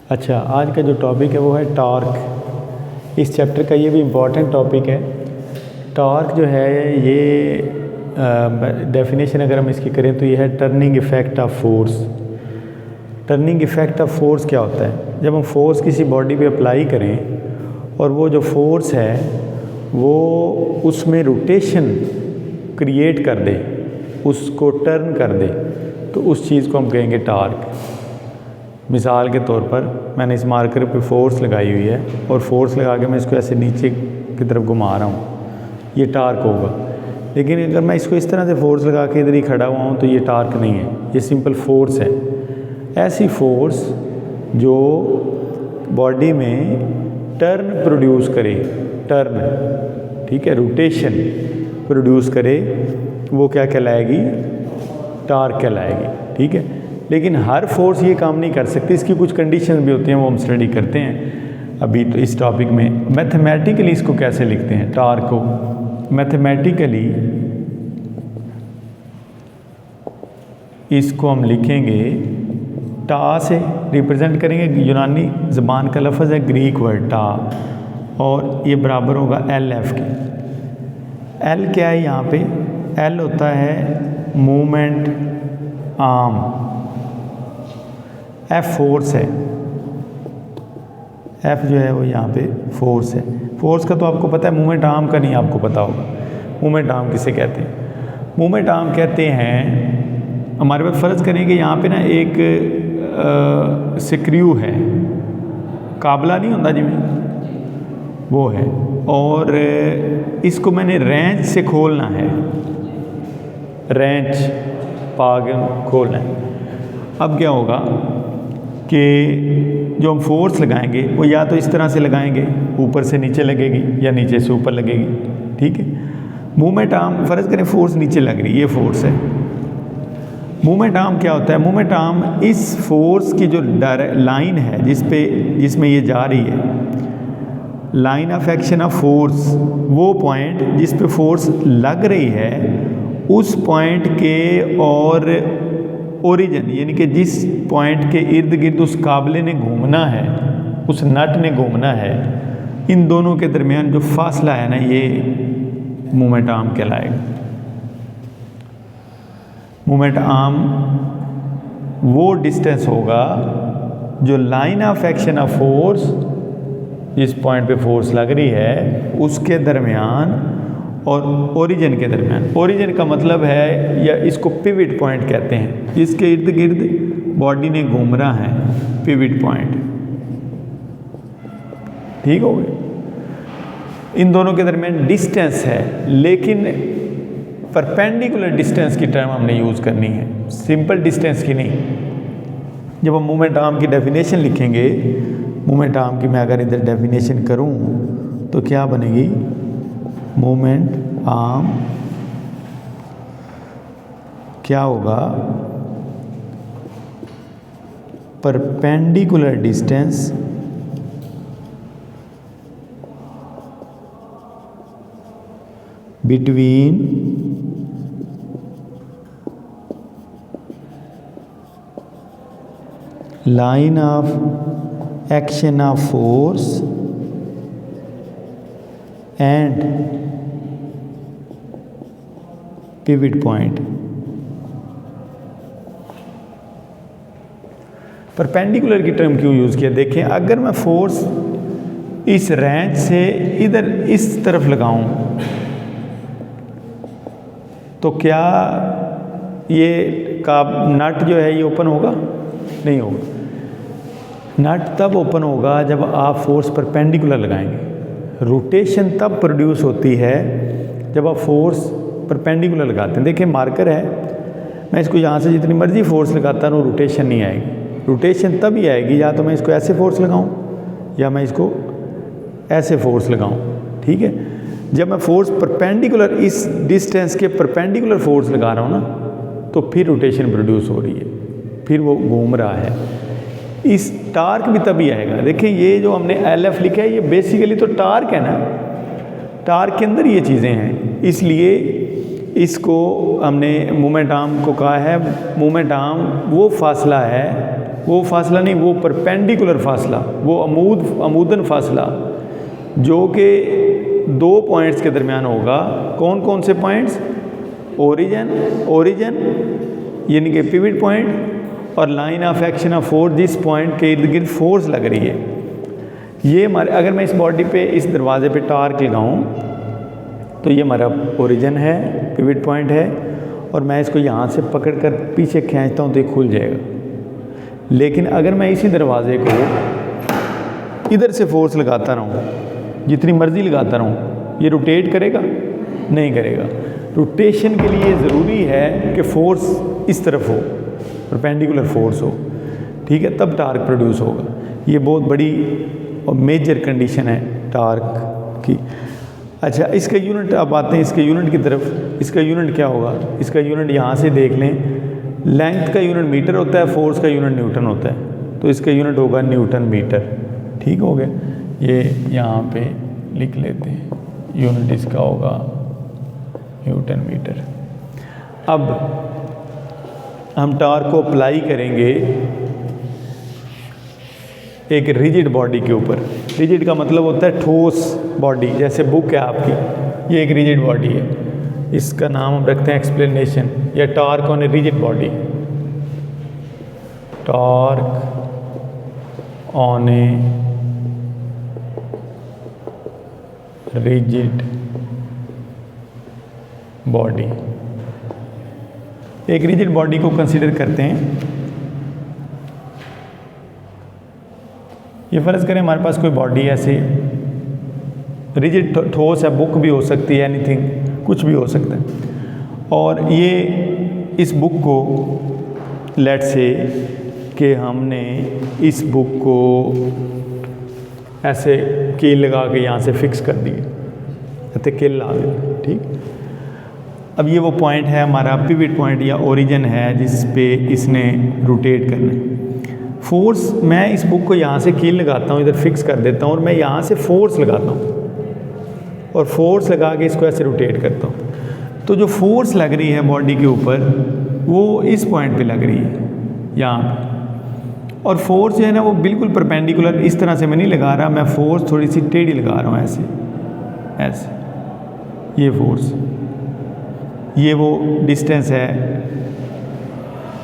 अच्छा, आज का जो टॉपिक है वो है टॉर्क। इस चैप्टर का ये भी इम्पॉर्टेंट टॉपिक है। टॉर्क जो है ये डेफिनेशन अगर हम इसकी करें तो ये है turning effect of force. Turning effect of force क्या होता है? जब हम फोर्स किसी बॉडी पे अप्लाई करें और वो जो फोर्स है वो उसमें रोटेशन क्रिएट कर दे, उसको टर्न कर दे, तो उस चीज़ को हम कहेंगे टॉर्क। मिसाल के तौर पर मैंने इस मार्कर पे फोर्स लगाई हुई है और फोर्स लगा के मैं इसको ऐसे नीचे की तरफ घुमा रहा हूँ, ये टॉर्क होगा। लेकिन अगर मैं इसको इस तरह से फोर्स लगा के इधर ही खड़ा हुआ हूँ तो ये टॉर्क नहीं है, ये सिंपल फोर्स है। ऐसी फोर्स जो बॉडी में टर्न प्रोड्यूस करे, टर्न, ठीक है, रोटेशन प्रोड्यूस करे, वो क्या कहलाएगी? टॉर्क कहलाएगी, ठीक है। लेकिन हर फोर्स ये काम नहीं कर सकती, इसकी कुछ कंडीशन भी होती हैं, वो हम स्टडी करते हैं अभी तो इस टॉपिक में। मैथमेटिकली इसको कैसे लिखते हैं टॉर्क को? मैथमेटिकली इसको हम लिखेंगे, टा से रिप्रेजेंट करेंगे। यूनानी ज़बान का लफ्ज़ है ग्रीक वर्ड टा, और ये बराबर होगा एल एफ के। एल क्या है यहाँ पे? एल होता है मूवमेंट आर्म, एफ फोर्स है। एफ जो है वो यहाँ पे फोर्स है। फोर्स का तो आपको पता है, मूवमेंट आर्म का नहीं आपको पता होगा। मूवमेंट आर्म किसे कहते हैं? मूवमेंट आर्म कहते हैं, हमारे पास फ़र्ज़ करें कि यहाँ पे ना एक स्क्रू है, काबला नहीं होता जिमें, वो है, और इसको मैंने रेंच से खोलना है, रेंच पाग खोलना है। अब क्या होगा कि जो हम फोर्स लगाएंगे वो या तो इस तरह से लगाएंगे, ऊपर से नीचे लगेगी या नीचे से ऊपर लगेगी, ठीक है। मूवमेंट आर्म, फ़र्ज़ करें फोर्स नीचे लग रही है, ये फोर्स है। मूवमेंट आर्म क्या होता है? मूवमेंट आर्म इस फोर्स की जो लाइन है जिसमें ये जा रही है, line of action of force, वो पॉइंट जिस पे फोर्स लग रही है उस पॉइंट के और ओरिजिन, यानी कि जिस पॉइंट के इर्द गिर्द उस काबले ने घूमना है, उस नट ने घूमना है, इन दोनों के दरमियान जो फासला है ना, ये मूवमेंट आर्म कहलाएगा। मूवमेंट आर्म वो डिस्टेंस होगा जो line of action of force, जिस पॉइंट पे फोर्स लग रही है उसके दरमियान और ओरिजिन के दरमियान। ओरिजिन का मतलब है, या इसको पिविट पॉइंट कहते हैं, जिसके इर्द गिर्द बॉडी ने घूमना है, पिविट पॉइंट, ठीक हो गया। इन दोनों के दरमियान डिस्टेंस है, लेकिन परपेंडिकुलर डिस्टेंस की टर्म हमने यूज़ करनी है, सिंपल डिस्टेंस की नहीं। जब हम मूवमेंट आर्म की डेफिनेशन लिखेंगे, मूवमेंट आर्म की मैं अगर इधर डेफिनेशन करूं तो क्या बनेगी? मूवमेंट आर्म क्या होगा? Perpendicular distance between line of action of force and pivot point। Perpendicular की टर्म क्यों यूज़ किया? देखें, अगर मैं फोर्स इस रेंच से इधर इस तरफ लगाऊं तो क्या ये नट जो है ये ओपन होगा? नहीं होगा। नट तब ओपन होगा जब आप फोर्स परपेंडिकुलर लगाएंगे। रोटेशन तब प्रोड्यूस होती है जब आप फोर्स परपेंडिकुलर लगाते हैं। देखिए मार्कर है, मैं इसको यहाँ से जितनी मर्जी फोर्स लगाता रहूँ, रोटेशन नहीं आएगी। रोटेशन तब ही आएगी या तो मैं इसको ऐसे फोर्स लगाऊँ या मैं इसको ऐसे फोर्स लगाऊँ, ठीक है। जब मैं फोर्स परपेंडिकुलर, इस डिस्टेंस के परपेंडिकुलर फोर्स लगा रहा हूँ ना, तो फिर रोटेशन प्रोड्यूस हो रही है, फिर वो घूम रहा है। इस टार्क भी तभी आएगा। देखिए ये जो हमने एल एफ लिखा है, ये बेसिकली तो टार्क है ना, टार्क के अंदर ये चीज़ें हैं, इसलिए इसको हमने मूवमेंट आर्म को कहा है। मूवमेंट आर्म वो फासला है वो फासला नहीं, वो परपेंडिकुलर फासला, वो अमूदन फासला जो कि 2 पॉइंट्स के दरमियान होगा। कौन कौन से पॉइंट्स? ओरिजिन यानी कि पिवट पॉइंट और line of action of force, जिस पॉइंट के इर्द गिर्द फोर्स लग रही है। ये हमारे, अगर मैं इस बॉडी पे, इस दरवाजे पे टार्क लगाऊं तो ये हमारा ओरिजिन है, पिवट पॉइंट है, और मैं इसको यहाँ से पकड़ कर पीछे खींचता हूँ तो ये खुल जाएगा। लेकिन अगर मैं इसी दरवाजे को इधर से फोर्स लगाता रहूँ, जितनी मर्ज़ी लगाता रहूँ, ये रोटेट करेगा? नहीं करेगा। रोटेशन के लिए ज़रूरी है कि फोर्स इस तरफ हो, परपेंडिकुलर फोर्स हो, ठीक है, तब टार्क प्रोड्यूस होगा। ये बहुत बड़ी और मेजर कंडीशन है टार्क की। अच्छा, इसका यूनिट, अब आते हैं इसके यूनिट की तरफ। इसका यूनिट क्या होगा? इसका यूनिट यहाँ से देख लें, लेंथ का यूनिट मीटर होता है, फोर्स का यूनिट न्यूटन होता है, तो इसका यूनिट होगा न्यूटन मीटर। ठीक हो गया, ये यहाँ पे लिख लेते हैं, यूनिट इसका होगा न्यूटन मीटर। अब हम टार्क को अप्लाई करेंगे एक रिजिड बॉडी के ऊपर। रिजिड का मतलब होता है ठोस बॉडी, जैसे बुक है आपकी, ये एक रिजिड बॉडी है, इसका नाम हम रखते हैं एक्सप्लेनेशन या torque on a rigid body. Torque on a rigid body. एक रिजिड बॉडी को कंसीडर करते हैं। ये फ़र्ज़ करें हमारे पास कोई बॉडी ऐसे रिजिड ठोस है, बुक भी हो सकती है, एनीथिंग, कुछ भी हो सकता है, और ये इस बुक को लेट से कि हमने इस बुक को ऐसे कील लगा के यहाँ से फिक्स कर दिए, ऐसे कील ला दिया, ठीक। अब ये वो पॉइंट है हमारा पिवट पॉइंट या ओरिजिन है जिस पे इसने रोटेट करना है। फोर्स, मैं इस बुक को यहाँ से कील लगाता हूँ, इधर फिक्स कर देता हूँ, और मैं यहाँ से फोर्स लगाता हूँ और फोर्स लगा के इसको ऐसे रोटेट करता हूँ। तो जो फोर्स लग रही है बॉडी के ऊपर वो इस पॉइंट पे लग रही है, यहाँ पे। और फोर्स जो है ना वो बिल्कुल परपेंडिकुलर इस तरह से मैं नहीं लगा रहा, मैं फोर्स थोड़ी सी टेढ़ी लगा रहा हूँ, ऐसे ऐसे। ये फोर्स, ये वो डिस्टेंस है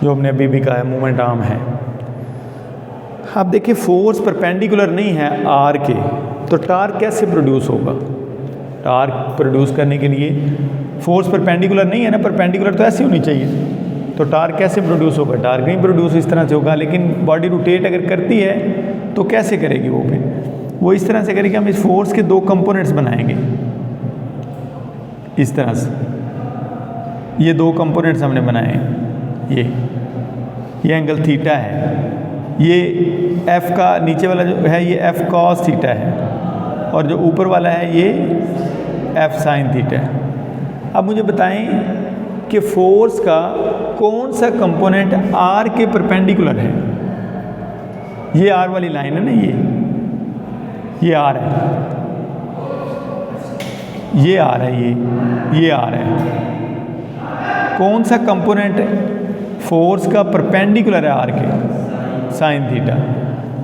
जो हमने अभी भी कहा है मोमेंट आर्म है। अब देखिए फोर्स परपेंडिकुलर नहीं है आर के, तो टार्क कैसे प्रोड्यूस होगा? टार्क प्रोड्यूस करने के लिए फोर्स परपेंडिकुलर नहीं है ना, परपेंडिकुलर तो ऐसी होनी चाहिए, तो टार्क कैसे प्रोड्यूस होगा? टार्क नहीं प्रोड्यूस इस तरह से होगा। लेकिन बॉडी रोटेट अगर करती है तो कैसे करेगी? वो इस तरह से करेगी, हम इस फोर्स के 2 कंपोनेंट्स बनाएंगे इस तरह से। ये 2 कंपोनेंट्स हमने बनाए हैं, ये एंगल थीटा है, ये एफ का नीचे वाला जो है ये एफ कॉस थीटा है, और जो ऊपर वाला है ये एफ साइन थीटा है। अब मुझे बताएं कि फोर्स का कौन सा कंपोनेंट आर के परपेंडिकुलर है? ये आर वाली लाइन है ना, ये आर है, ये आर है, ये आर है। कौन सा कंपोनेंट फोर्स का परपेंडिकुलर है आर के? Sine theta.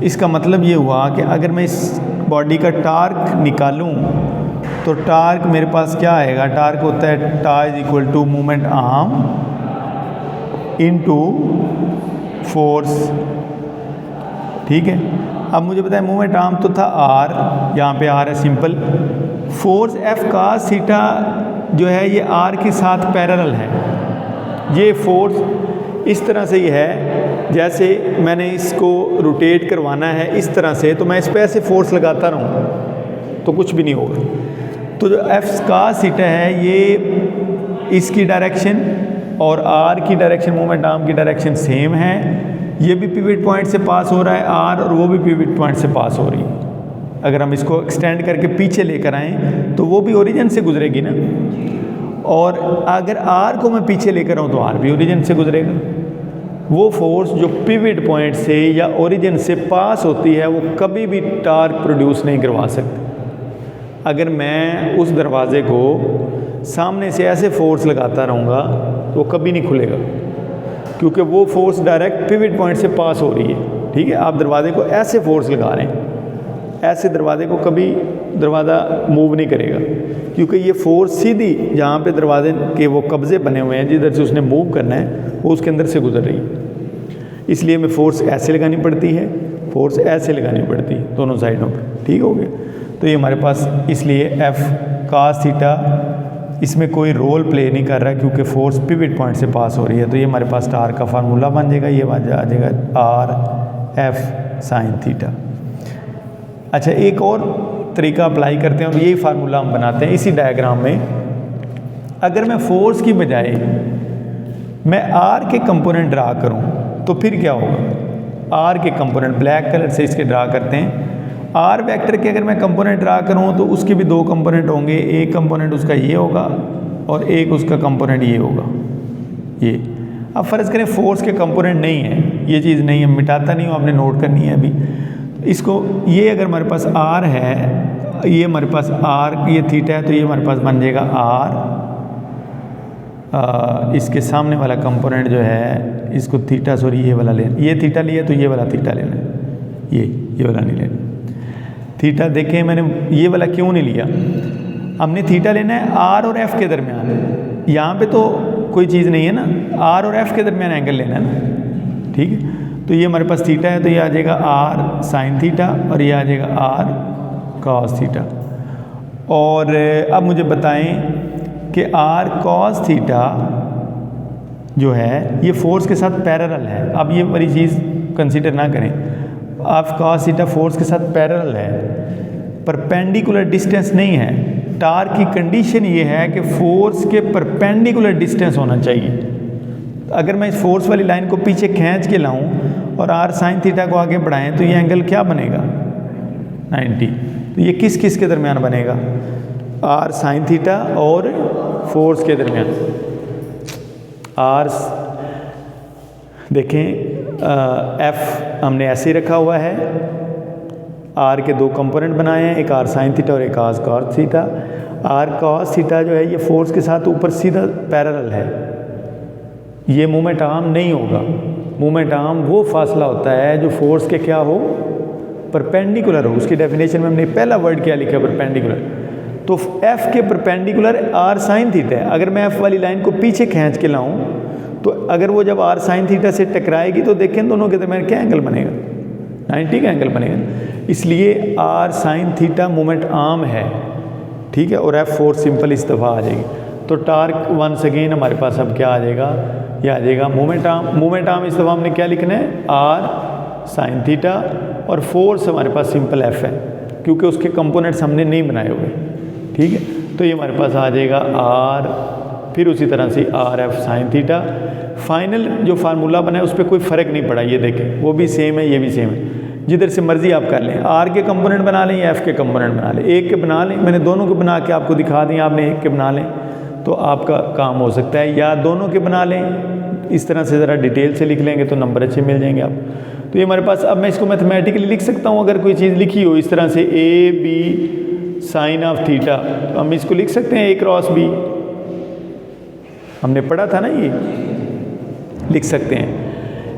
इसका मतलब ये हुआ कि अगर मैं इस बॉडी का टार्क निकालूं तो टार्क मेरे पास क्या आएगा? टार्क होता है tau is equal to moment arm into force, ठीक है। अब मुझे बताएं मोमेंट आर्म तो था आर, यहाँ पे आर है simple. Force F cos theta जो है ये आर के साथ पैरेलल है। ये फोर्स इस तरह से ही है, जैसे मैंने इसको रोटेट करवाना है इस तरह से, तो मैं इस पर ऐसे फोर्स लगाता रहूँ तो कुछ भी नहीं होगा। तो जो एफ कास थीटा है ये इसकी डायरेक्शन और आर की डायरेक्शन, मोमेंट आर्म की डायरेक्शन सेम है। ये भी पिवट पॉइंट से पास हो रहा है आर, और वो भी पिवट पॉइंट से पास हो रही है। अगर हम इसको एक्सटेंड करके पीछे लेकर आएँ तो वो भी ओरिजिन से गुजरेगी ना, और अगर आर को मैं पीछे लेकर आऊँ तो आर भी ओरिजिन से गुजरेगा। वो फोर्स जो पिवट पॉइंट से या ओरिजिन से पास होती है वो कभी भी टार्क प्रोड्यूस नहीं करवा सकती। अगर मैं उस दरवाज़े को सामने से ऐसे फोर्स लगाता रहूँगा तो वो कभी नहीं खुलेगा। क्योंकि वो फोर्स डायरेक्ट पिवट पॉइंट से पास हो रही है। ठीक है, आप दरवाजे को ऐसे फोर्स लगा रहे हैं, ऐसे दरवाजे को कभी दरवाज़ा मूव नहीं करेगा, क्योंकि ये फोर्स सीधी जहाँ पे दरवाजे के वो कब्जे बने हुए हैं, जिधर से उसने मूव करना है, वो उसके अंदर से गुजर रही है। इसलिए हमें फोर्स ऐसे लगानी पड़ती है, फोर्स ऐसे लगानी पड़ती है दोनों साइडों पर। ठीक हो गया। तो ये हमारे पास इसलिए एफ cos थीटा इसमें कोई रोल प्ले नहीं कर रहा है, क्योंकि फोर्स पिवट पॉइंट से पास हो रही है। तो ये हमारे पास टार का फार्मूला बन जाएगा, ये बन जाएगा आर एफ साइन थीटा। अच्छा, एक और तरीका अप्लाई करते हैं, तो यही फार्मूला हम बनाते हैं इसी डायग्राम में। अगर मैं फोर्स की बजाय मैं आर के कंपोनेंट ड्रा करूं तो फिर क्या होगा। आर के कंपोनेंट ब्लैक कलर से इसके ड्रा करते हैं। आर वेक्टर के अगर मैं कंपोनेंट ड्रा करूं तो उसके भी दो कंपोनेंट होंगे, एक कंपोनेंट उसका ये होगा और एक उसका कंपोनेंट ये होगा, ये। अब फ़र्ज़ करें फोर्स के कंपोनेंट नहीं है, ये चीज़ नहीं है, मिटाता नहीं हूँ, आपने नोट करनी है अभी इसको। ये अगर हमारे पास आर है, ये हमारे पास आर, ये थीटा है, तो ये हमारे पास बन जाएगा आर। इसके सामने वाला कंपोनेंट जो है इसको थीटा, सॉरी ये वाला लेना, ये थीटा लिया तो ये वाला थीटा लेना है, ये वाला नहीं लेना। थीटा देखें मैंने ये वाला क्यों नहीं लिया, हमने थीटा लेना है आर और एफ के दरमियान। यहाँ पे तो कोई चीज़ नहीं है ना, आर और एफ के दरमियान एंगल लेना है ना। ठीक है, तो ये हमारे पास थीटा है, तो ये आ जाएगा आर साइन थीटा और ये आ जाएगा आर कॉस थीटा। और अब मुझे बताएं कि आर कॉस थीटा जो है ये फोर्स के साथ पैरेलल है। अब ये बड़ी चीज़ कंसीडर ना करें, आप कॉस थीटा फोर्स के साथ पैरेलल है, परपेंडिकुलर डिस्टेंस नहीं है। टार की कंडीशन ये है कि फोर्स के परपेंडिकुलर डिस्टेंस होना चाहिए। अगर मैं इस फोर्स वाली लाइन को पीछे खींच के लाऊं और आर साइन थीटा को आगे बढ़ाएं तो ये एंगल क्या बनेगा, 90। तो ये किस किस के दरमियान बनेगा, आर साइन थीटा और फोर्स के दरमियान। आर देखें एफ हमने ऐसे ही रखा हुआ है, आर के दो कंपोनेंट बनाए हैं, एक आर साइन थीटा और एक R cos theta. R cos theta जो है ये फोर्स के साथ ऊपर सीधा पैरेलल है, ये मूवमेंट आर्म नहीं होगा। मूवमेंट आर्म वो फासला होता है जो फोर्स के क्या हो, परपेंडिकुलर हो। उसकी डेफिनेशन में हमने पहला वर्ड क्या लिखा, परपेंडिकुलर। तो एफ के परपेंडिकुलर आर साइन थीटा है। अगर मैं एफ वाली लाइन को पीछे खींच के लाऊं तो अगर वो जब आर साइन थीटा से टकराएगी तो देखें दोनों के दरमियान क्या एंगल बनेगा, 90 का एंगल बनेगा। इसलिए R sine theta moment arm है, ठीक है, और एफ फोर्स सिंपल इस दफ़ा आ जाएगी। तो टार्क वंस अगेन हमारे पास अब क्या आ जाएगा, ये आ जाएगा मोमेंट आर्म। मोमेंट आर्म इस दफ़ा हमने क्या लिखना है, आर साइन थीटा, और फोर्स हमारे पास सिंपल एफ है क्योंकि उसके कंपोनेंट्स हमने नहीं बनाए हुए, ठीक है। तो ये हमारे पास आ जाएगा आर, फिर उसी तरह से R F sine theta. Final जो फार्मूला बना है उस पर कोई फ़र्क नहीं पड़ा, ये देखें वो भी सेम है, ये भी सेम है। जिधर से मर्जी आप कर लें, आर के कंपोनेंट बना लें या एफ के कंपोनेंट बना लें, एक के बना लें। मैंने दोनों के बना के आपको दिखा दी, आपने एक के बना लें तो आपका काम हो सकता है, या दोनों के बना लें। इस तरह से ज़रा डिटेल से लिख लेंगे तो नंबर अच्छे मिल जाएंगे आप। तो ये हमारे पास, अब मैं इसको मैथमेटिकली लिख सकता हूँ। अगर कोई चीज़ लिखी हो इस तरह से A B sine of theta, तो हम इसको लिख सकते हैं ए क्रॉस बी, हमने पढ़ा था ना, ये लिख सकते हैं।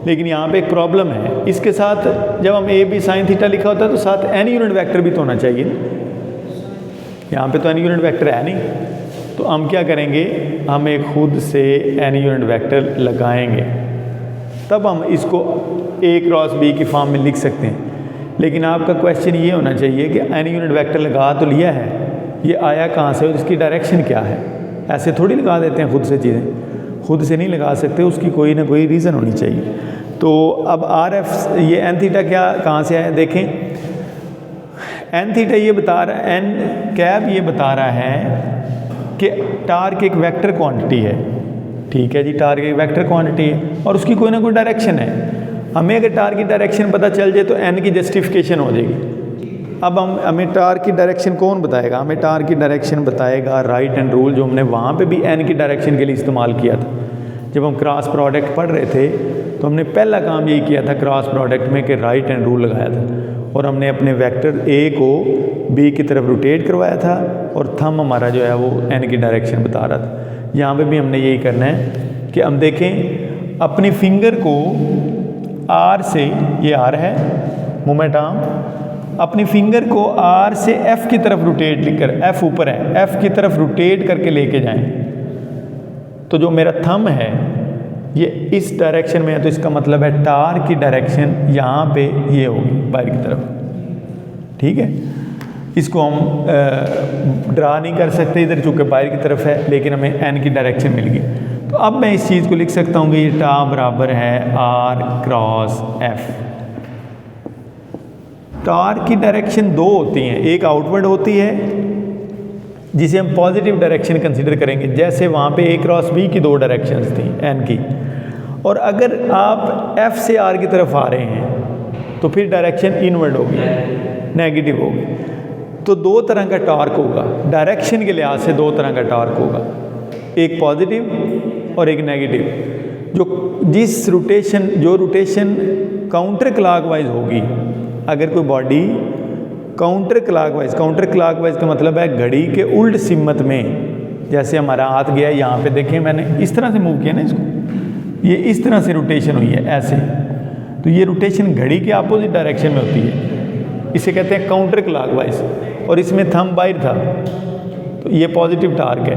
लेकिन यहाँ पे एक प्रॉब्लम है, इसके साथ जब हम ए बी साइन थीटा लिखा होता है तो साथ एन यूनिट वेक्टर भी तो होना चाहिए। यहाँ पे तो एन यूनिट वेक्टर है नहीं, तो हम क्या करेंगे, हम एक खुद से एन यूनिट वेक्टर लगाएंगे, तब हम इसको ए क्रॉस बी की फॉर्म में लिख सकते हैं। लेकिन आपका क्वेश्चन ये होना चाहिए कि एन यूनिट वेक्टर लगा तो लिया है, ये आया कहाँ से और इसकी डायरेक्शन क्या है। ऐसे थोड़ी लगा देते हैं खुद से चीज़ें, खुद से नहीं लगा सकते, उसकी कोई ना कोई रीज़न होनी चाहिए। तो अब आर एफ ये एन थीटा क्या कहाँ से आया, देखें एन थीटा ये बता रहा है, एन कैब ये बता रहा है कि टार्क एक वेक्टर क्वांटिटी है, ठीक है जी, टार्क एक वेक्टर क्वांटिटी है और उसकी कोई ना कोई डायरेक्शन है। हमें अगर टार्क की डायरेक्शन पता चल जाए तो एन की जस्टिफिकेशन हो जाएगी। अब हमें टार्क की डायरेक्शन कौन बताएगा, हमें टार्क की डायरेक्शन बताएगा राइट हैंड रूल, जो हमने वहाँ पे भी एन की डायरेक्शन के लिए इस्तेमाल किया था। जब हम क्रॉस प्रोडक्ट पढ़ रहे थे तो हमने पहला काम यही किया था क्रॉस प्रोडक्ट में कि राइट हैंड रूल लगाया था, और हमने अपने वेक्टर ए को बी की तरफ रोटेट करवाया था और थंब हमारा जो है वो एन की डायरेक्शन बता रहा था। यहाँ पे भी हमने यही करना है कि हम देखें अपनी फिंगर को आर से, ये आर है मोमेंट आर्म, अपनी फिंगर को आर से एफ की तरफ रोटेट कर, एफ ऊपर है, एफ की तरफ रोटेट करके लेके जाएं। तो जो मेरा थंब है ये इस डायरेक्शन में है, तो इसका मतलब है टार्क की डायरेक्शन यहाँ पे ये होगी बाहर की तरफ। ठीक है, इसको हम ड्रा नहीं कर सकते इधर चूँकि बाहर की तरफ है, लेकिन हमें एन की डायरेक्शन मिल गई। तो अब मैं इस चीज़ को लिख सकता हूँ कि ये टा बराबर है आर क्रॉस एफ। टार्क की डायरेक्शन दो होती हैं, एक आउटवर्ड होती है जिसे हम पॉजिटिव डायरेक्शन कंसीडर करेंगे, जैसे वहाँ पे ए क्रॉस बी की दो डायरेक्शंस थी एन की, और अगर आप एफ से आर की तरफ आ रहे हैं तो फिर डायरेक्शन इनवर्ड होगी, नेगेटिव होगी। तो दो तरह का टॉर्क होगा, डायरेक्शन के लिहाज से दो तरह का टॉर्क होगा, एक पॉजिटिव और एक नेगेटिव। जो रोटेशन काउंटर क्लॉकवाइज होगी, अगर कोई बॉडी काउंटर क्लॉकवाइज का मतलब है घड़ी के उल्ट सिमत में, जैसे हमारा हाथ गया यहाँ पे, देखें मैंने इस तरह से मूव किया ना इसको, ये इस तरह से रोटेशन हुई है ऐसे, तो ये रोटेशन घड़ी के अपोजिट डायरेक्शन में होती है, इसे कहते हैं काउंटर क्लॉकवाइज। और इसमें थंब बाहर था, तो ये पॉजिटिव टार्क है।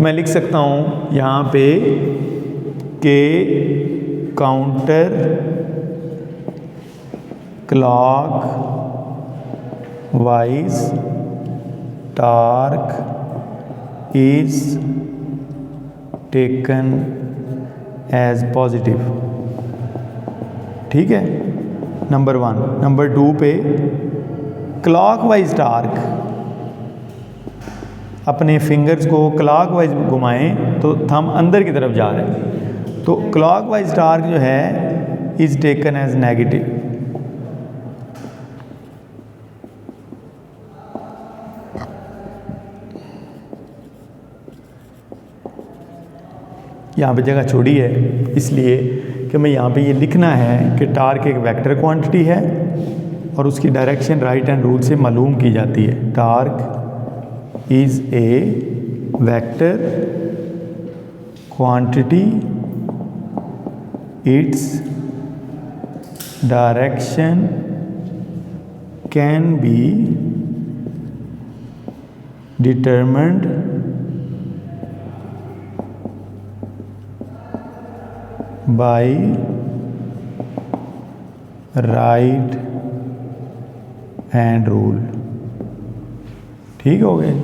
मैं लिख सकता हूँ यहाँ पे के counter clockwise torque is taken as positive. ठीक है, नंबर 1। नंबर 2 पे क्लॉकवाइज टार्क, अपने फिंगर्स को क्लॉकवाइज घुमाएं तो थंब अंदर की तरफ जा रहे हैं, तो क्लॉकवाइज टार्क जो है इज टेकन एज नेगेटिव। यहाँ पे जगह छोड़ी है इसलिए कि मैं यहाँ पे ये लिखना है कि टार्क एक वेक्टर क्वांटिटी है और उसकी डायरेक्शन राइट हैंड रूल से मालूम की जाती है। Torque is a vector quantity, its direction can be determined by right hand rule। ठीक हो गए,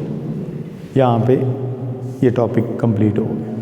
यहाँ पे ये टॉपिक कंप्लीट हो गया।